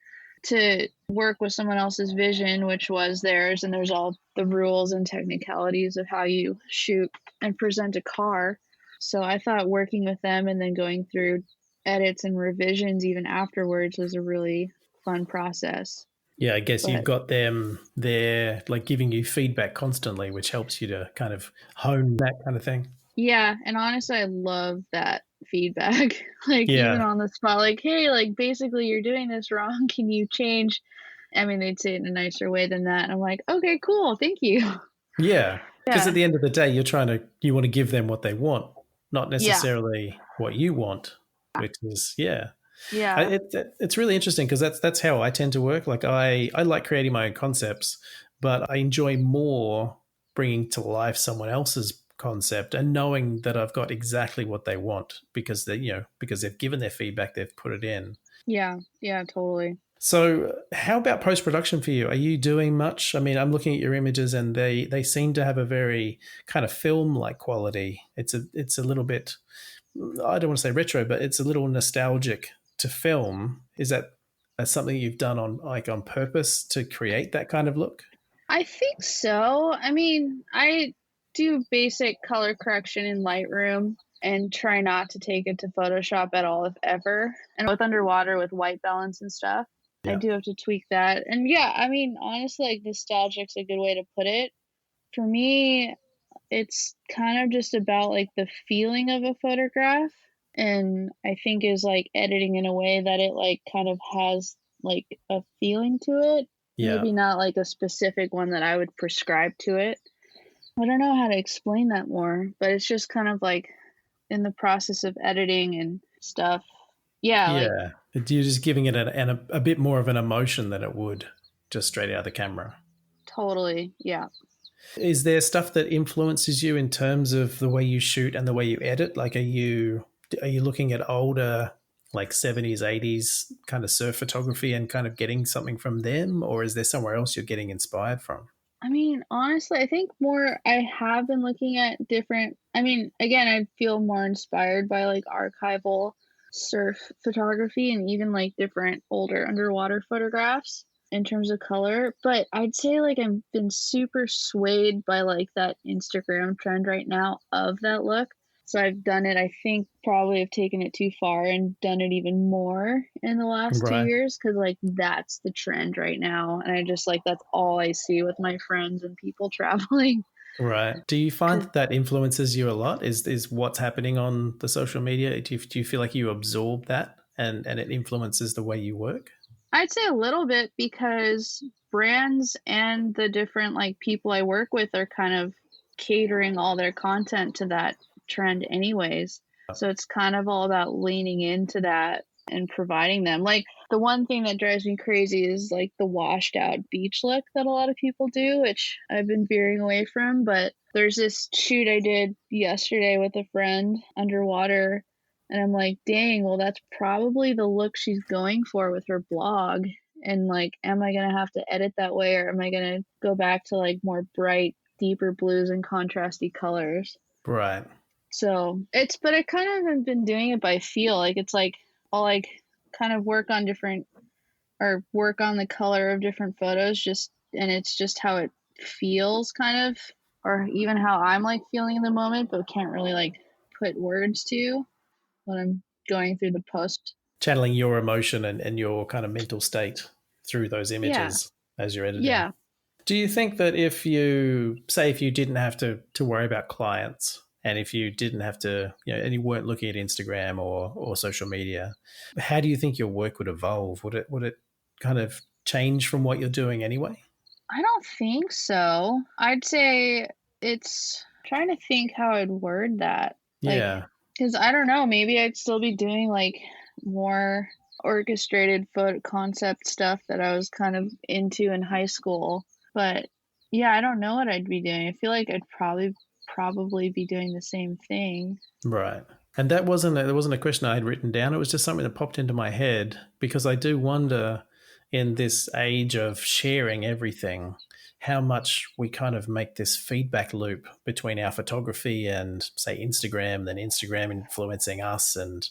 S2: to work with someone else's vision, which was theirs, and there's all the rules and technicalities of how you shoot and present a car. So I thought working with them and then going through edits and revisions even afterwards was a really fun process.
S1: Yeah, I guess you've
S2: But
S1: got them there, like giving you feedback constantly, which helps you to kind of hone that kind of thing.
S2: yeah, and honestly, I love that feedback. Like even
S1: Yeah,
S2: on the spot, like, hey, like basically you're doing this wrong. Can you change? I mean, they'd say it in a nicer way than that. And I'm like, okay, cool, thank you.
S1: yeah. Because
S2: Yeah.
S1: at the end of the day, you want to give them what they want, not
S2: Yeah.
S1: necessarily what you want, which is, yeah.
S2: Yeah.
S1: It's really interesting because that's how I tend to work. Like I like creating my own concepts, but I enjoy more bringing to life someone else's concept and knowing that I've got exactly what they want because because they've given their feedback, they've put it in.
S2: Yeah. Yeah, totally.
S1: So, how about post production for you? Are you doing much? I mean, I'm looking at your images, and they seem to have a very kind of film like quality. It's a little bit, I don't want to say retro, but it's a little nostalgic to film. Is that something you've done on purpose to create that kind of look?
S2: I think so. I mean, I do basic color correction in Lightroom and try not to take it to Photoshop at all, if ever. And with underwater with white balance and stuff, I
S1: Yeah,
S2: do have to tweak that. And yeah, I mean, honestly, like nostalgic's a good way to put it. For me, it's kind of just about like the feeling of a photograph. And I think is like editing in a way that it like kind of has like a feeling to it.
S1: yeah.
S2: Maybe not like a specific one that I would prescribe to it. I don't know how to explain that more, but it's just kind of like in the process of editing and stuff. Yeah, like
S1: Yeah, you're just giving it a bit more of an emotion than it would just straight out of the camera.
S2: totally. Yeah.
S1: Is there stuff that influences you in terms of the way you shoot and the way you edit? Like, are you looking at older, like 70s, 80s kind of surf photography and kind of getting something from them, or is there somewhere else you're getting inspired from?
S2: I mean, honestly, I think more I have been looking at different, I mean, again, I feel more inspired by like archival surf photography and even like different older underwater photographs in terms of color. But I'd say like I've been super swayed by like that Instagram trend right now of that look. So I've done it, I think probably have taken it too far and done it even more in the last two
S1: Right.
S2: years because like that's the trend right now. And I just like that's all I see with my friends and people traveling.
S1: Right. Do you find
S2: Cause
S1: that that influences you a lot? Is what's happening on the social media? Do you feel like you absorb that and it influences the way you work?
S2: I'd say a little bit because brands and the different like people I work with are kind of catering all their content to that trend anyways. So it's kind of all about leaning into that and providing them. Like the one thing that drives me crazy is like the washed out beach look that a lot of people do, which I've been veering away from, but there's this shoot I did yesterday with a friend underwater and I'm like, dang, well, that's probably the look she's going for with her blog. And like, am I going to have to edit that way or am I going to go back to like more bright, deeper blues and contrasty colors?
S1: Right.
S2: So but I kind of have been doing it by feel. Like, it's like I'll like kind of work on different or work on the color of different photos and it's just how it feels kind of, or even how I'm like feeling in the moment, but can't really like put words to when I'm going through the post.
S1: Channeling your emotion and your kind of mental state through those
S2: Yeah.
S1: images as you're editing.
S2: Yeah.
S1: Do you think that if you didn't have to worry about clients and if you didn't have to, and you weren't looking at Instagram or social media, how do you think your work would evolve? Would it kind of change from what you're doing anyway?
S2: I don't think so. I'd say it's trying to think how I'd word that. Like,
S1: Yeah.
S2: because I don't know, maybe I'd still be doing like more orchestrated photo concept stuff that I was kind of into in high school. But yeah, I don't know what I'd be doing. I feel like I'd probably be doing the same thing.
S1: Right. And that wasn't a question I had written down. It was just something that popped into my head because I do wonder in this age of sharing everything, how much we kind of make this feedback loop between our photography and say Instagram, then Instagram influencing us. And,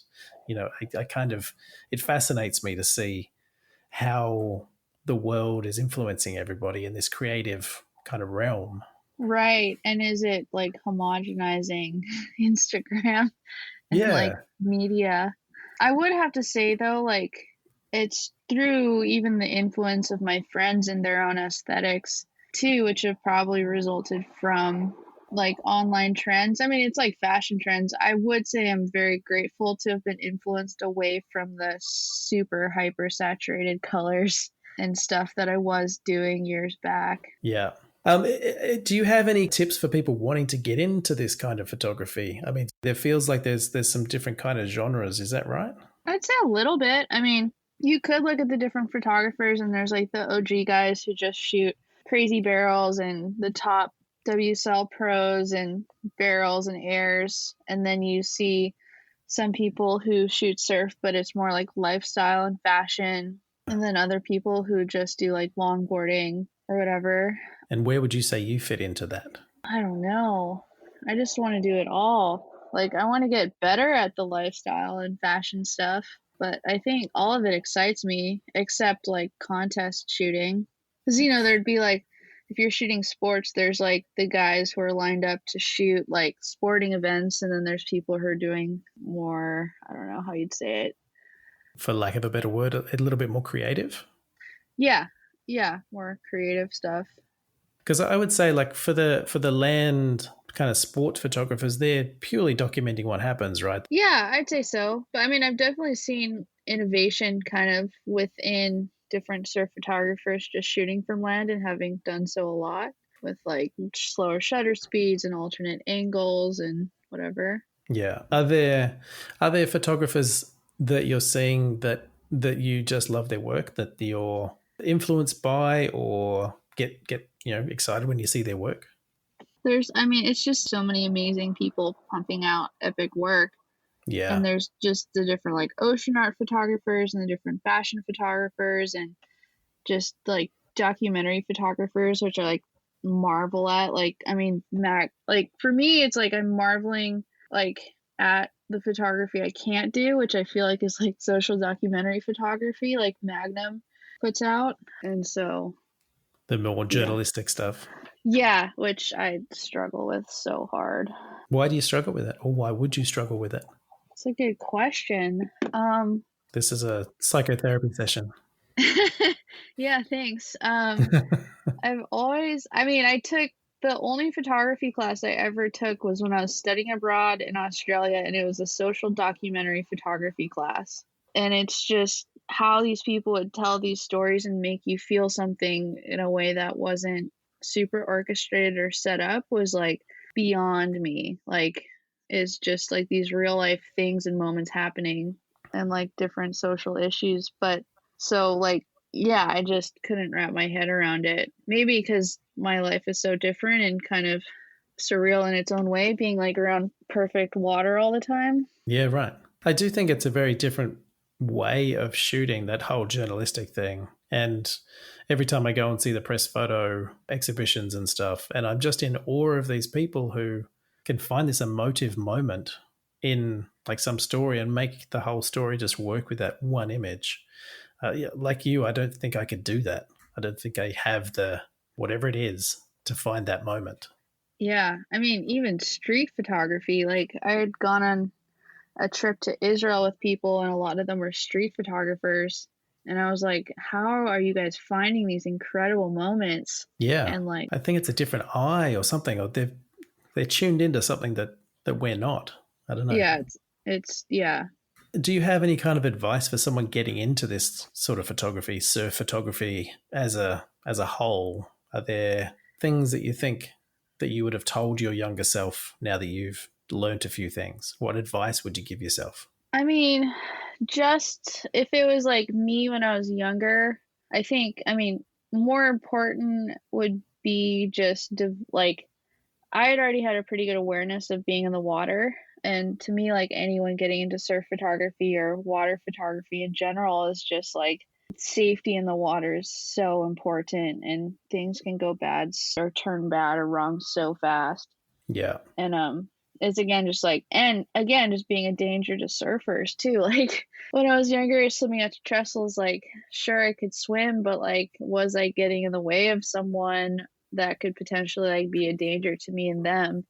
S1: I kind of, it fascinates me to see how the world is influencing everybody in this creative kind of realm.
S2: Right. And is it like homogenizing Instagram and like
S1: Yeah.
S2: media? I would have to say though, like it's through even the influence of my friends and their own aesthetics too, which have probably resulted from like online trends. I mean, it's like fashion trends. I would say I'm very grateful to have been influenced away from the super hyper saturated colors and stuff that I was doing years back.
S1: Yeah. Do you have any tips for people wanting to get into this kind of photography? I mean, there feels like there's some different kind of genres. Is that right?
S2: I'd say a little bit. I mean, you could look at the different photographers, and there's like the OG guys who just shoot crazy barrels and the top WSL pros and barrels and airs. And then you see some people who shoot surf, but it's more like lifestyle and fashion. And then other people who just do like longboarding or whatever.
S1: And where would you say you fit into that?
S2: I don't know. I just want to do it all. Like, I want to get better at the lifestyle and fashion stuff, but I think all of it excites me except like contest shooting. Because, there'd be like, if you're shooting sports, there's like the guys who are lined up to shoot like sporting events, and then there's people who are doing more, I don't know how you'd say it.
S1: For lack of a better word, a little bit more creative?
S2: Yeah. Yeah. More creative stuff.
S1: Because I would say, like, for the land kind of sport photographers, they're purely documenting what happens, right?
S2: Yeah, I'd say so. But I mean, I've definitely seen innovation kind of within different surf photographers just shooting from land and having done so a lot with like slower shutter speeds and alternate angles and whatever.
S1: Yeah. Are there photographers that you're seeing that you just love their work, that you're influenced by, or get excited when you see their work?
S2: I mean, it's just so many amazing people pumping out epic work.
S1: Yeah.
S2: And there's just the different like ocean art photographers and the different fashion photographers and just like documentary photographers, which I like marvel at. Like, I mean, like for me, it's like I'm marveling like at the photography I can't do, which I feel like is like social documentary photography, like Magnum puts out. And so
S1: the more journalistic stuff.
S2: Yeah, which I struggle with so hard.
S1: Why do you struggle with it? Or why would you struggle with it?
S2: It's a good question.
S1: This is a psychotherapy session.
S2: Yeah, thanks. I took the only photography class I ever took was when I was studying abroad in Australia, and it was a social documentary photography class. And it's just how these people would tell these stories and make you feel something in a way that wasn't super orchestrated or set up was like beyond me. Like, it's just like these real life things and moments happening and like different social issues. But so like, yeah, I just couldn't wrap my head around it. Maybe because my life is so different and kind of surreal in its own way, being like around perfect water all the time.
S1: Yeah, right. I do think it's a very different way of shooting, that whole journalistic thing. And every time I go and see the press photo exhibitions and stuff, and I'm just in awe of these people who can find this emotive moment in like some story and make the whole story just work with that one image. Like you, I don't think I could do that. I don't think I have the whatever it is to find that moment.
S2: Yeah, I mean, even street photography, like I had gone on a trip to Israel with people, and a lot of them were street photographers. And I was like, how are you guys finding these incredible moments?
S1: Yeah.
S2: And like,
S1: I think it's a different eye or something, or they're tuned into something that we're not. I don't know.
S2: Yeah, it's yeah.
S1: Do you have any kind of advice for someone getting into this sort of photography, surf photography as a whole? Are there things that you think that you would have told your younger self now that you've learnt a few things? What advice would you give yourself?
S2: I mean, just if it was like me when I was younger, I think, I mean, more important would be just like I had already had a pretty good awareness of being in the water. And to me, like anyone getting into surf photography or water photography in general is just like safety in the water is so important, and things can go bad or turn bad or wrong so fast.
S1: Yeah.
S2: And it's again just like, and again just being a danger to surfers too. Like when I was younger, swimming out to trestles, like sure I could swim, but like was I getting in the way of someone that could potentially like be a danger to me and them?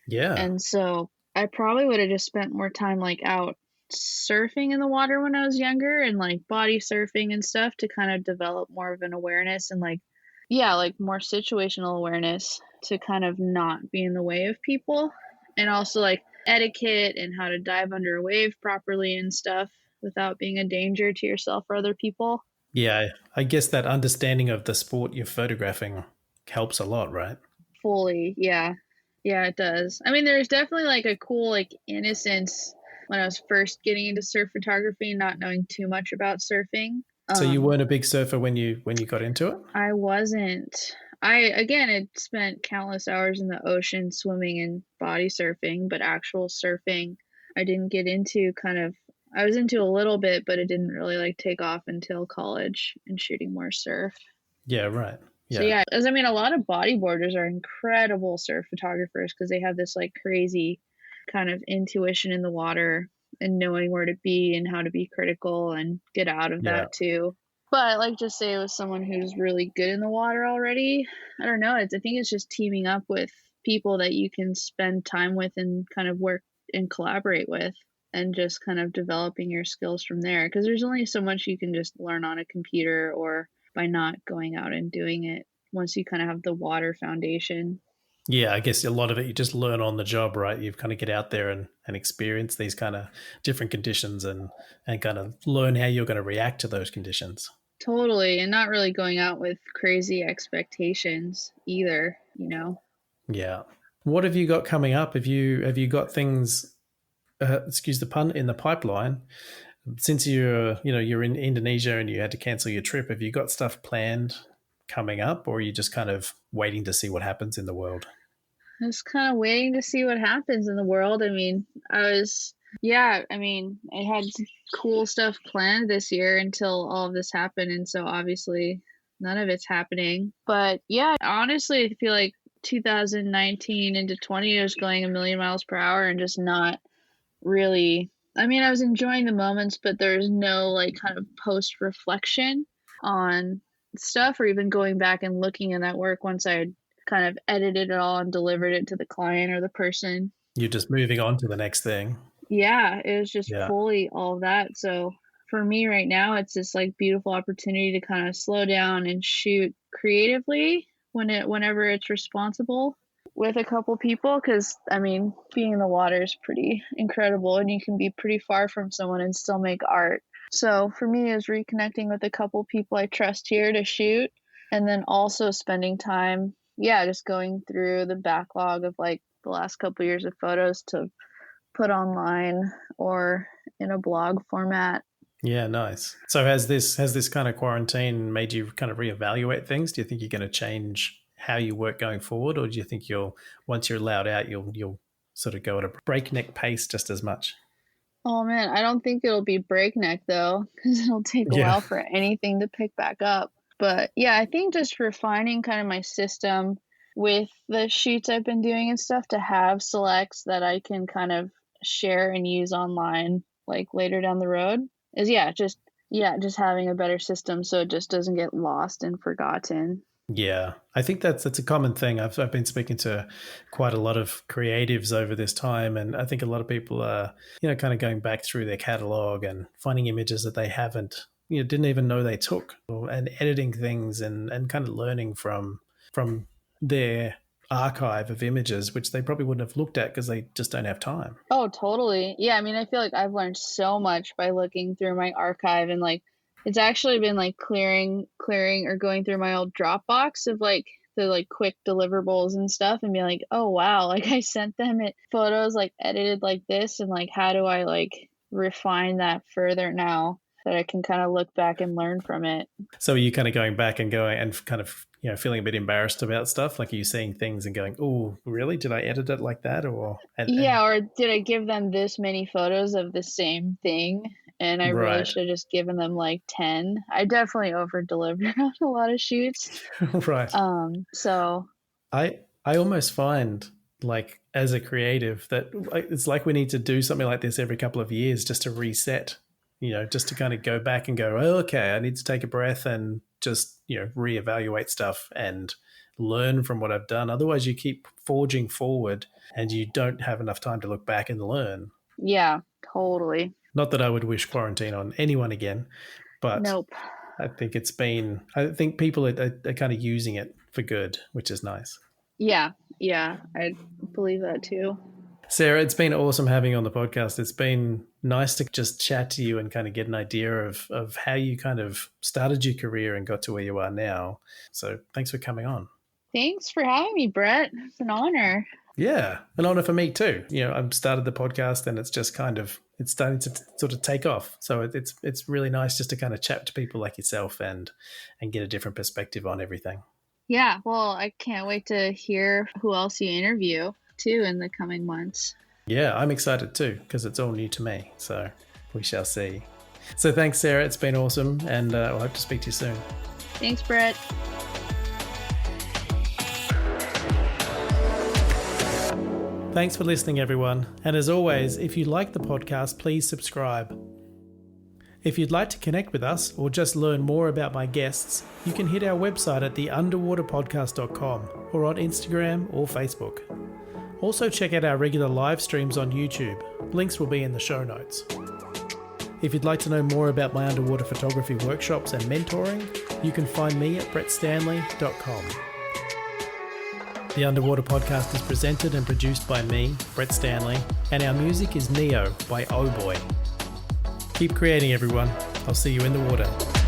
S1: Yeah.
S2: And so I probably would have just spent more time like out surfing in the water when I was younger, and like body surfing and stuff, to kind of develop more of an awareness and like, yeah, like more situational awareness to kind of not be in the way of people. And also like etiquette and how to dive under a wave properly and stuff without being a danger to yourself or other people.
S1: Yeah. I guess that understanding of the sport you're photographing helps a lot, right?
S2: Fully. Yeah. Yeah, it does. I mean, there's definitely like a cool like innocence when I was first getting into surf photography, not knowing too much about surfing.
S1: So you weren't a big surfer when you got into it?
S2: I wasn't. I again had spent countless hours in the ocean swimming and body surfing, but actual surfing I didn't get into I was into a little bit, but it didn't really like take off until college and shooting more surf.
S1: Yeah, right.
S2: So
S1: Yeah.
S2: yeah, as I mean, a lot of bodyboarders are incredible surf photographers because they have this like crazy kind of intuition in the water and knowing where to be and how to be critical and get out of
S1: Yeah.
S2: that too. But like just say it was someone who's really good in the water already. I don't know. I think it's just teaming up with people that you can spend time with and kind of work and collaborate with and just kind of developing your skills from there. Because there's only so much you can just learn on a computer or by not going out and doing it once you kind of have the water foundation.
S1: Yeah, I guess a lot of it you just learn on the job, right? You kind of get out there and experience these kind of different conditions and kind of learn how you're going to react to those conditions.
S2: Totally. And not really going out with crazy expectations either, you know?
S1: Yeah. What have you got coming up? Have you got things, excuse the pun, in the pipeline? Since you're in Indonesia and you had to cancel your trip, have you got stuff planned coming up, or are you just kind of waiting to see what happens in the world?
S2: Just kind of waiting to see what happens in the world. I mean, yeah, I mean, I had cool stuff planned this year until all of this happened. And so obviously none of it's happening. But yeah, honestly, I feel like 2019 into 20 was going a million miles per hour and just not really. I mean, I was enjoying the moments, but there's no like kind of post reflection on stuff or even going back and looking at that work once I had kind of edited it all and delivered it to the client or the person.
S1: You're just moving on to the next thing.
S2: Yeah, it was just
S1: Yeah.
S2: fully all of that. So for me right now, it's this like beautiful opportunity to kind of slow down and shoot creatively whenever it's responsible with a couple people because I mean being in the water is pretty incredible and you can be pretty far from someone and still make art. So for me is reconnecting with a couple people I trust here to shoot and then also spending time, yeah, just going through the backlog of like the last couple years of photos to put online or in a blog format.
S1: Yeah, nice. So has this kind of quarantine made you kind of reevaluate things? Do you think you're going to change how you work going forward, or do you think you'll once you're allowed out, you'll sort of go at a breakneck pace just as much?
S2: Oh man, I don't think it'll be breakneck though, because it'll take a
S1: Yeah.
S2: while for anything to pick back up. But yeah, I think just refining kind of my system with the shoots I've been doing and stuff to have selects that I can kind of share and use online like later down the road is just having a better system so it just doesn't get lost and forgotten.
S1: Yeah, I think that's a common thing. I've been speaking to quite a lot of creatives over this time, and I think a lot of people are kind of going back through their catalog and finding images that they haven't didn't even know they took, and editing things and kind of learning from their archive of images, which they probably wouldn't have looked at because they just don't have time.
S2: Oh, totally. Yeah, I mean, I feel like I've learned so much by looking through my archive and like it's actually been like clearing or going through my old Dropbox of like the like quick deliverables and stuff and being like, "Oh wow, like I sent them it photos like edited like this and like how do I like refine that further now that I can kind of look back and learn from it."
S1: So are you kind of going back and going and kind of feeling a bit embarrassed about stuff? Like, are you seeing things and going, "Oh, really? Did I edit it like that?" Or and
S2: Yeah, or did I give them this many photos of the same thing? And I really
S1: right,
S2: should have just given them like 10. I definitely over delivered on a lot of shoots.
S1: right.
S2: So
S1: I almost find, like, as a creative, that it's like we need to do something like this every couple of years just to reset. Just to kind of go back and go, oh, okay, I need to take a breath and just reevaluate stuff and learn from what I've done. Otherwise, you keep forging forward and you don't have enough time to look back and learn.
S2: yeah, totally.
S1: Not that I would wish quarantine on anyone again, but
S2: Nope.
S1: I think people are kind of using it for good, which is nice.
S2: Yeah, yeah, I believe that too.
S1: Sarah, it's been awesome having you on the podcast. It's been nice to just chat to you and kind of get an idea of how you kind of started your career and got to where you are now. So thanks for coming on.
S2: Thanks for having me, Brett. It's an honor.
S1: Yeah, an honor for me too. I've started the podcast and it's just it's starting to sort of take off. So it's really nice just to kind of chat to people like yourself and get a different perspective on everything.
S2: Yeah, well, I can't wait to hear who else you interview too in the coming months.
S1: Yeah, I'm excited too because it's all new to me. So we shall see. So thanks, Sarah. It's been awesome, and I hope to speak to you soon.
S2: Thanks, Brett.
S1: Thanks for listening, everyone. And as always, if you like the podcast, please subscribe. If you'd like to connect with us or just learn more about my guests, you can hit our website at theunderwaterpodcast.com or on Instagram or Facebook. Also check out our regular live streams on YouTube. Links will be in the show notes. If you'd like to know more about my underwater photography workshops and mentoring, you can find me at brettstanley.com. The Underwater Podcast is presented and produced by me, Brett Stanley, and our music is Neo by Oh Boy. Keep creating, everyone. I'll see you in the water.